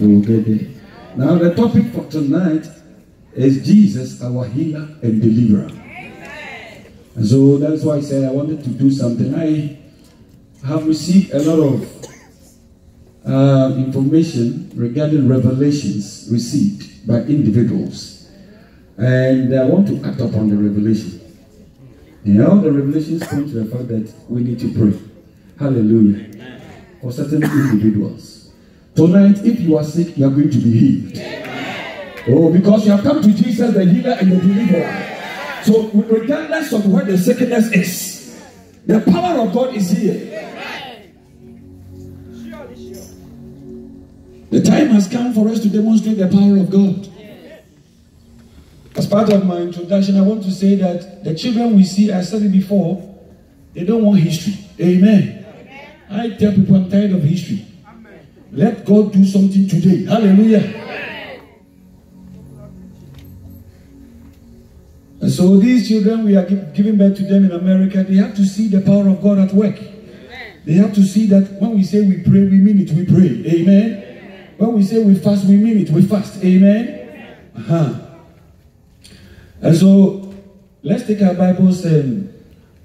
We will get there. Now the topic for tonight is Jesus, our healer and deliverer. And so that's why I said I wanted to do something. I have received a lot of information regarding revelations received by individuals. And I want to act upon the revelation. You know, the revelations point to the fact that we need to pray. Hallelujah. For certain individuals. Tonight, if you are sick, you are going to be healed. Oh, because you have come to Jesus, the healer and the deliverer. So, regardless of where the sickness is, the power of God is here. The time has come for us to demonstrate the power of God. As part of my introduction, I want to say that the children we see, I said it before, they don't want history. Amen. I tell people I'm tired of history. Let God do something today. Hallelujah. And so these children, we are giving birth to them in America. They have to see the power of God at work. They have to see that when we say we pray, we mean it, we pray. Amen. When we say we fast, we mean it, we fast. Amen. And so let's take our Bibles and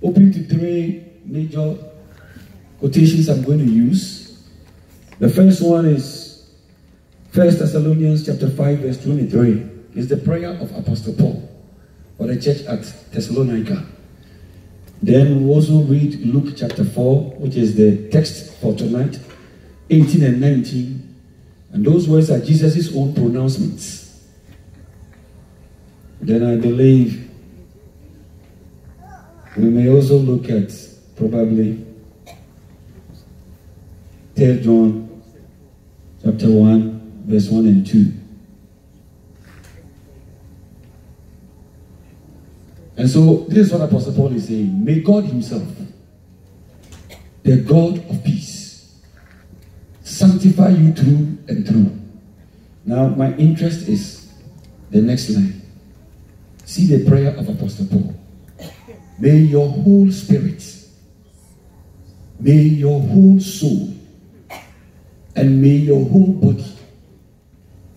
open to three major quotations I'm going to use. The first one is 1 Thessalonians chapter 5 verse 23. It's the prayer of Apostle Paul for the church at Thessalonica. Then we'll also read Luke chapter 4, which is the text for tonight, 18 and 19. And those words are Jesus' own pronouncements. Then I believe we may also look at probably 3 John chapter 1 verse 1 and 2. And so this is what Apostle Paul is saying. May God himself, the God of peace, sanctify you through and through. Now my interest is the next line. See the prayer of Apostle Paul. May your whole spirit, may your whole soul, and may your whole body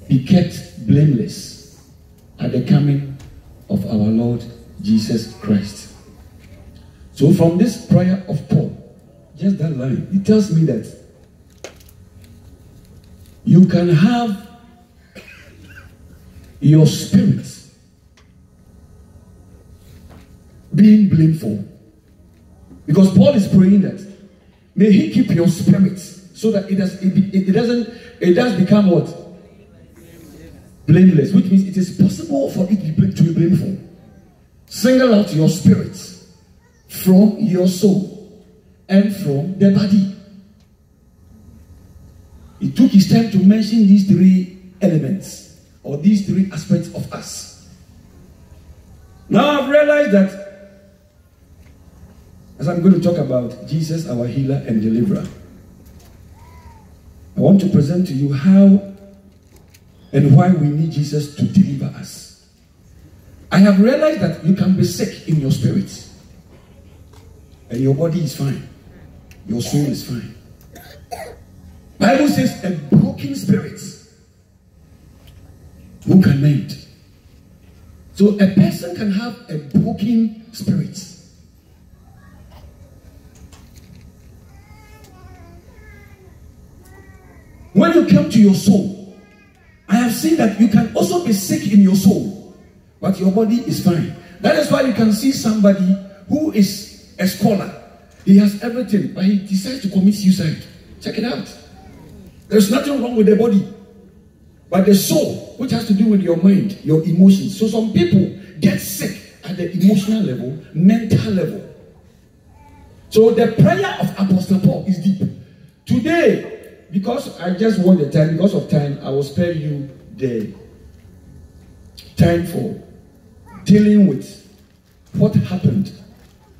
be kept blameless at the coming of our Lord Jesus Christ. So from this prayer of Paul, just that line, it tells me that you can have your spirit being blameful. Because Paul is praying that may he keep your spirit so that it does become what? Blameless. Which means it is possible for it to be blameful. Single out your spirit from your soul and from the body. He took his time to mention these three elements or these three aspects of us. Now I've realized that as I'm going to talk about Jesus, our healer and deliverer, I want to present to you how and why we need Jesus to deliver us. I have realized that you can be sick in your spirit and your body is fine. Your soul is fine. Bible says a broken spirit, who can mend? So a person can have a broken spirit. When you come to your soul, I have seen that you can also be sick in your soul, but your body is fine. That is why you can see somebody who is a scholar. He has everything, but he decides to commit suicide. Check it out. There's nothing wrong with the body, but the soul, which has to do with your mind, your emotions. So some people get sick at the emotional level, mental level. So the prayer of Apostle Paul is deep. Today, because I just want the time, because of time, I will spare you the time for dealing with what happened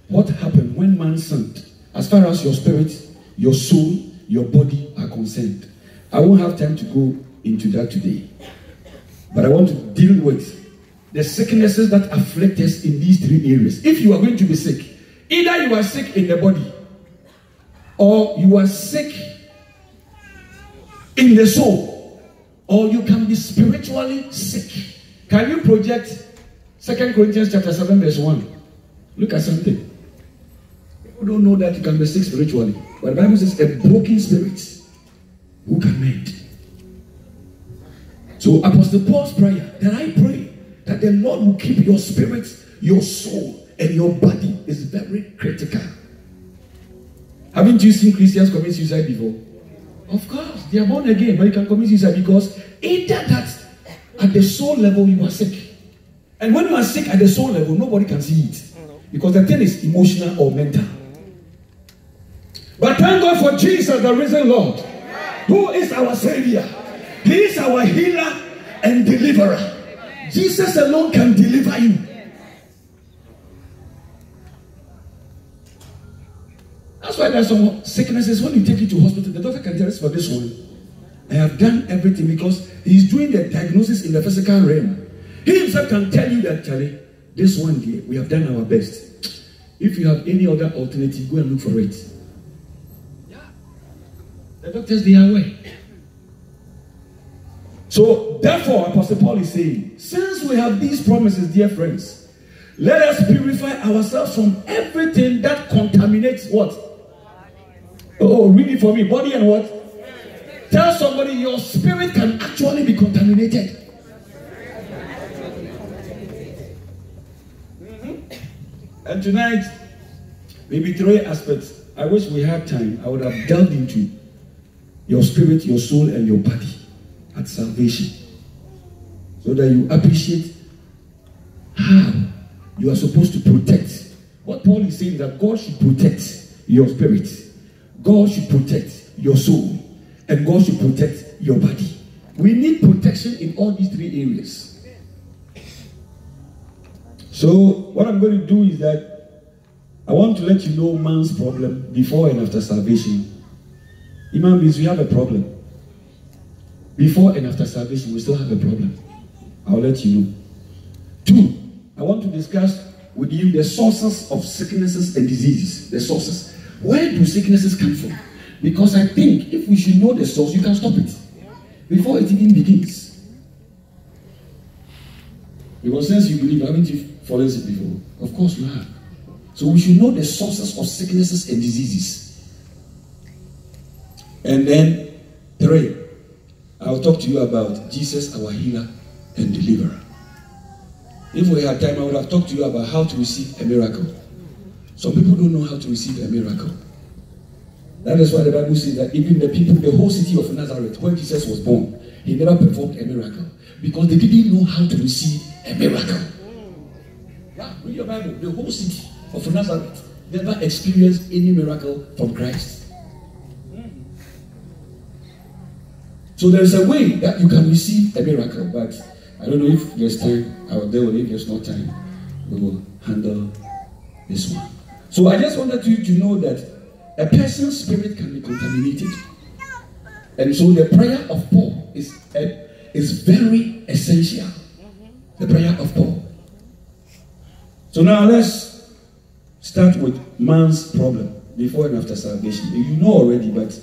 when man sinned, as far as your spirit, your soul, your body are concerned. I won't have time to go into that today, but I want to deal with the sicknesses that afflict us in these three areas. If you are going to be sick, either you are sick in the body or you are sick in the soul. or you can be spiritually sick. Can you project 2 Corinthians chapter 7 verse 1? Look at something. People don't know that you can be sick spiritually. But the Bible says a broken spirit, who can mend? So Apostle Paul's prayer, that I pray that the Lord will keep your spirit, your soul, and your body is very critical. Haven't you seen Christians commit suicide before? Of course, they are born again, but you can commit suicide because either that at the soul level you are sick. And when you are sick at the soul level, nobody can see it. Because the thing is emotional or mental. But thank God for Jesus, the risen Lord, who is our Savior. He is our healer and deliverer. Jesus alone can deliver you. That's why there are some sicknesses, when you take it to hospital, the doctor can tell us for this one, I have done everything, because he's doing the diagnosis in the physical realm. He himself can tell you that, Charlie, this one day, we have done our best. If you have any other alternative, go and look for it. Yeah. The doctors, they are aware. So, therefore, Apostle Paul is saying, since we have these promises, dear friends, let us purify ourselves from everything that contaminates what? Oh, read it for me. Body and what? Tell somebody your spirit can actually be contaminated. And tonight, maybe 3 aspects. I wish we had time. I would have delved into your spirit, your soul, and your body at salvation, so that you appreciate how you are supposed to protect. What Paul is saying, that God should protect your spirit, God should protect your soul, and God should protect your body. We need protection in all these 3 areas. So what I'm going to do is that I want to let you know man's problem before and after salvation. Human beings, we have a problem. Before and after salvation, we still have a problem. I'll let you know. 2, I want to discuss with you the sources of sicknesses and diseases. The sources. Where do sicknesses come from? Because I think if we should know the source, you can stop it before it even begins. Because since you believe, haven't you fallen sick before? Of course you have. So we should know the sources of sicknesses and diseases. And then 3, I'll talk to you about Jesus, our healer and deliverer. If we had time, I would have talked to you about how to receive a miracle. Some people don't know how to receive a miracle. That is why the Bible says that even the people, the whole city of Nazareth, when Jesus was born, he never performed a miracle. Because they didn't know how to receive a miracle. Yeah, read your Bible. The whole city of Nazareth never experienced any miracle from Christ. So there is a way that you can receive a miracle, but I don't know if there's time. I will deal with it. If there's no time, we will handle this one. So I just wanted you to know that a person's spirit can be contaminated. And so the prayer of Paul is very essential. The prayer of Paul. So now let's start with man's problem before and after salvation. You know already, but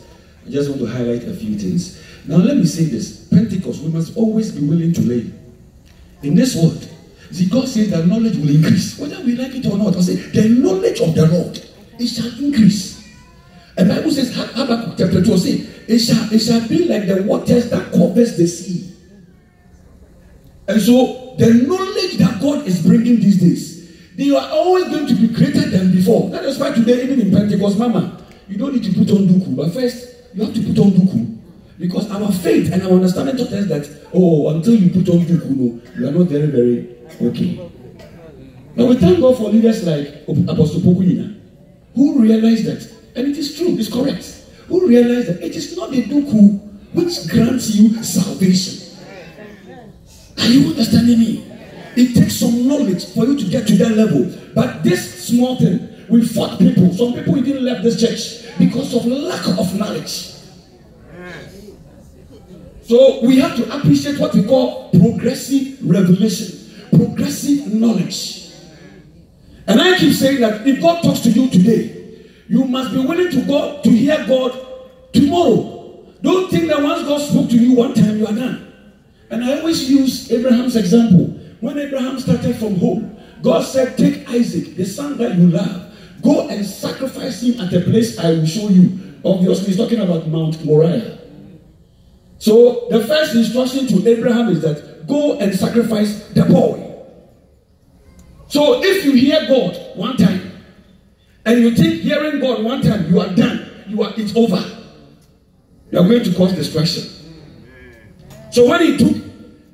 I just want to highlight a few things. Now let me say this. Pentecost, we must always be willing to learn. In this world, see, God says that knowledge will increase. Whether we like it or not, I say the knowledge of the Lord, it shall increase. And the Bible says, Habakkuk chapter 2 says, it shall be like the waters that covers the sea. And so the knowledge that God is bringing these days, they are always going to be greater than before. That is why today, even in Pentecost, Mama, you don't need to put on duku, but first you have to put on duku. Because our faith and our understanding taught us that, oh, until you put on duku, no, you are not very, very okay. Now we thank God for leaders like Apostle Pokunina, who realized that, and it is true, it's correct, who realized that it is not the duku which grants you salvation. Are you understanding me? It takes some knowledge for you to get to that level. But this small thing, we fought people. Some people even left this church because of lack of knowledge. So we have to appreciate what we call progressive revelation, progressive knowledge. And I keep saying that if God talks to you today, you must be willing to go to hear God tomorrow. Don't think that once God spoke to you one time, you are done. And I always use Abraham's example. When Abraham started from home, God said, take Isaac, the son that you love, go and sacrifice him at a place I will show you. Obviously, he's talking about Mount Moriah. So the first instruction to Abraham is that go and sacrifice the boy. So if you hear God one time, and you think hearing God one time, you are done, it's over. You are going to cause destruction. So when he took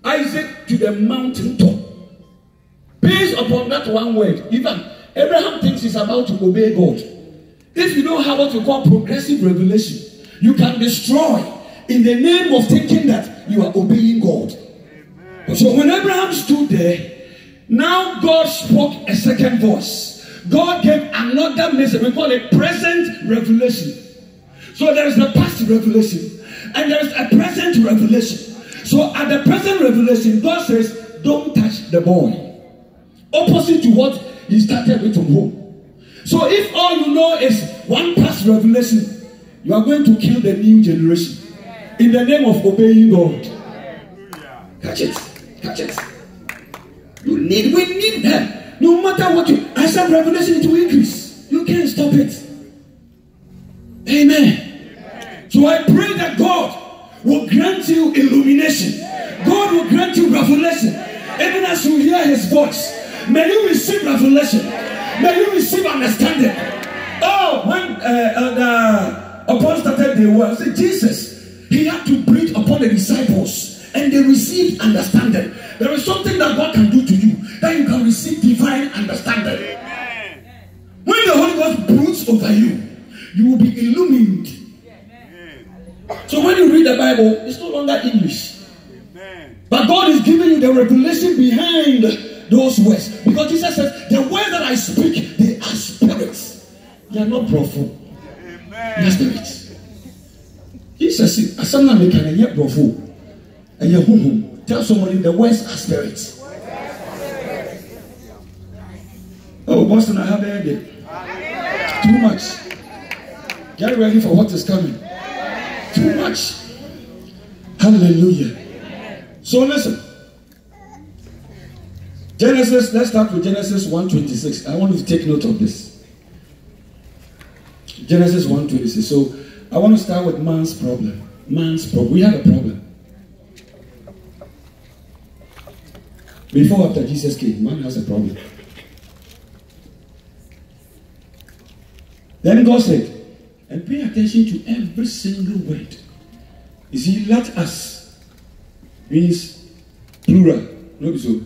Isaac to the mountain top, based upon that one word, even Abraham thinks he's about to obey God. If you don't have what we call progressive revelation, you can destroy in the name of thinking that you are obeying God. Amen. So when Abraham stood there, now God spoke a second voice. God gave another message. We call it present revelation. So there is the past revelation and there is a present revelation. So at the present revelation, God says, don't touch the boy. Opposite to what he started with from home. So if all you know is one past revelation, you are going to kill the new generation in the name of obeying God. Catch it. Catch it. We need that. No matter what I said, revelation to increase. You can't stop it. Amen. So I pray that God will grant you illumination. God will grant you revelation. Even as you hear his voice, may you receive revelation. May you receive understanding. Oh, when upon started the word, say Jesus, he had to breathe upon the disciples and they received understanding. There is something that God can do to you, that you can receive divine understanding. Amen. When the Holy Ghost broods over you, you will be illumined. Amen. So when you read the Bible, it's no longer English. Amen. But God is giving you the revelation behind those words. Because Jesus says, the words that I speak, they are spirits. They are not profane. They are spirits. Jesus said, tell somebody the words are spirits. Oh, Boston, I have heard it. Too much. Get ready for what is coming. Too much. Hallelujah. So listen. Genesis, let's start with Genesis 1:26. I want you to take note of this. Genesis 1:26. So I want to start with man's problem. Man's problem. We have a problem. Before after Jesus came, man has a problem. Then God said, and pay attention to every single word. You see, let us means plural. No, so.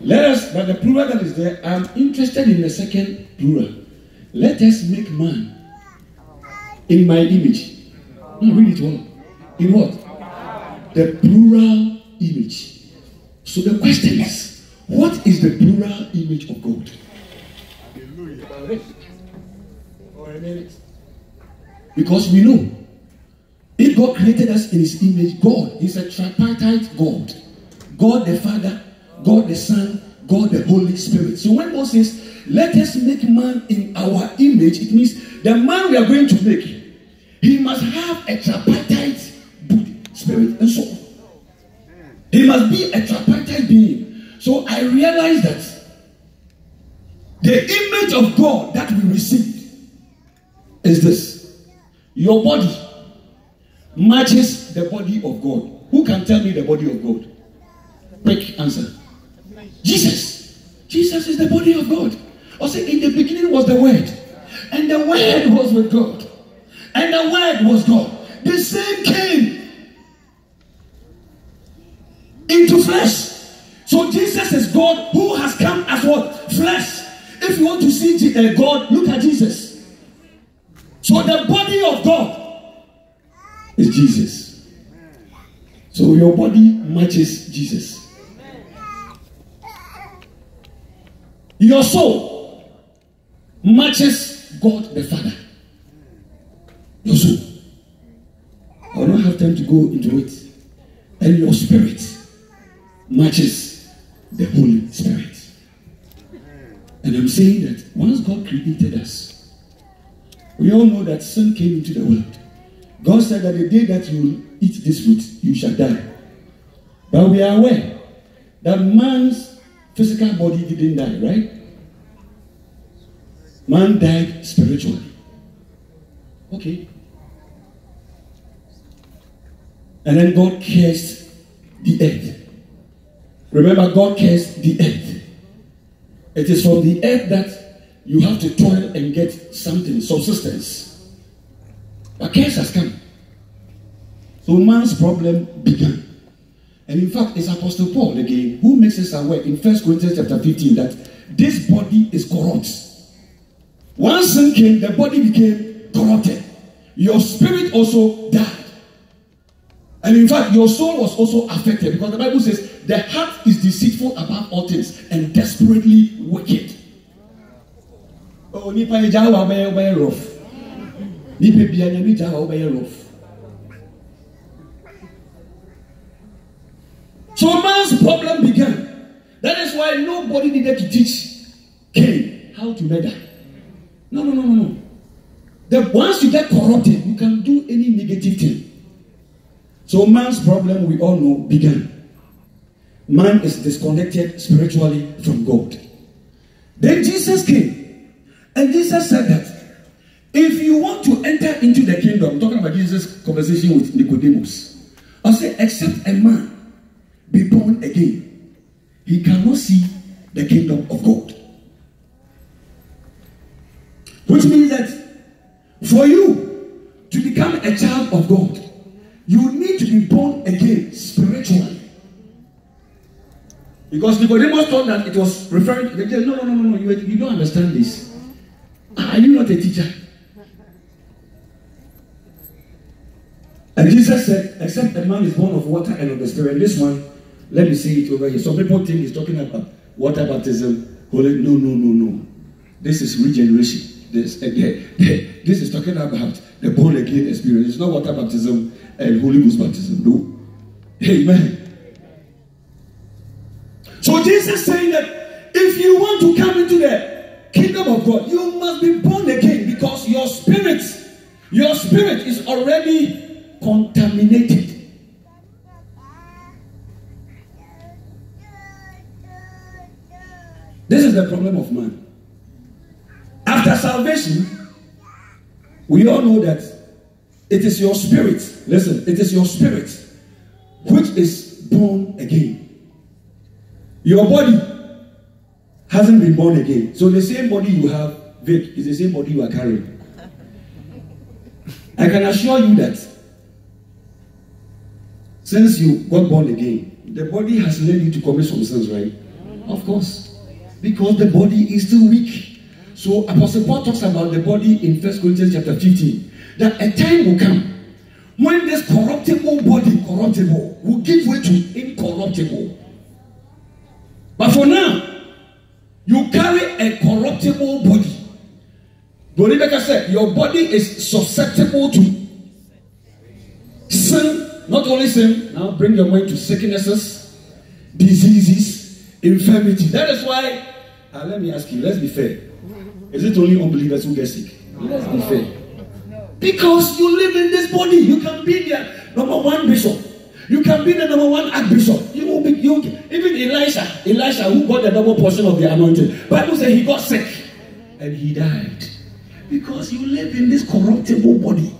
Let us, but the plural that is there, I'm interested in the second plural. Let us make man in my image. Now read it well. In what? The plural image. So the question is, what is the plural image of God? Because we know, if God created us in his image, God is a tripartite God. God the Father, God the Son, God the Holy Spirit. So when God says, let us make man in our image, it means the man we are going to make, he must have a tripartite body, spirit, and soul. He must be a tripartite being. So I realized that the image of God that we receive is this. Your body matches the body of God. Who can tell me the body of God? Quick answer. Jesus. Jesus is the body of God. Also, in the beginning was the Word. And the Word was with God. And the Word was God. The same came into flesh. So Jesus is God who has come as what? Flesh. If you want to see God, look at Jesus. So the body of God is Jesus. So your body matches Jesus. Your soul matches God the Father. Your soul. I will not have time to go into it. And your spirit matches the Holy Spirit. And I'm saying that once God created us, we all know that sin came into the world. God said that the day that you eat this fruit, you shall die. But we are aware that man's physical body didn't die, right? Man died spiritually. Okay. And then God cursed the earth. Remember, God cursed the earth. It is from the earth that you have to toil and get something, subsistence. But curse has come. So man's problem began. And in fact, it's Apostle Paul again who makes us aware in 1 Corinthians chapter 15 that this body is corrupt. Once sin came, the body became corrupted. Your spirit also died. And in fact, your soul was also affected because the Bible says the heart is deceitful above all things and desperately wicked. Oh, nipa ejawa obeye rough. Nipa bianya mi jawa obeye rough. So man's problem began. That is why nobody needed to teach Cain how to murder. No. Once you get corrupted, you can do any negative thing. So man's problem, we all know, began. Man is disconnected spiritually from God. Then Jesus came, and Jesus said that if you want to enter into the kingdom, I'm talking about Jesus' conversation with Nicodemus, I say, except a man be born again, he cannot see the kingdom of God. Which means that for you to become a child of God, you need to be born again spiritually. Because Nicodemus thought that it was referring to the no, you don't understand this. Are you not a teacher? And Jesus said, except a man is born of water and of the Spirit. This one, let me see it over here. Some people think he's talking about water baptism. No. This is regeneration. This is talking about the born again experience. It's not water baptism and Holy Ghost baptism. No. Amen. So Jesus is saying that if you want to come into the kingdom of God, you must be born again because your spirit is already contaminated. This is the problem of man. After salvation, we all know that it is your spirit. Listen, it is your spirit which is born again. Your body hasn't been born again. So the same body you have, Vic, is the same body you are carrying. I can assure you that since you got born again, the body has led you to commit some sins, right? Of course. Because the body is still weak. So Apostle Paul talks about the body in 1 Corinthians chapter 15. That a time will come when this corruptible body, will give way to incorruptible. But for now, you carry a corruptible body. Rebecca said, your body is susceptible to sin. Not only sin, now bring your mind to sicknesses, diseases, infirmity. That is why, let me ask you, let's be fair. Is it only unbelievers who get sick? Let's be fair. Because you live in this body, you can be the number one bishop. You can be the number one archbishop. You will be, even Elisha who got the double portion of the anointing. Bible says he got sick and he died. Because you live in this corruptible body.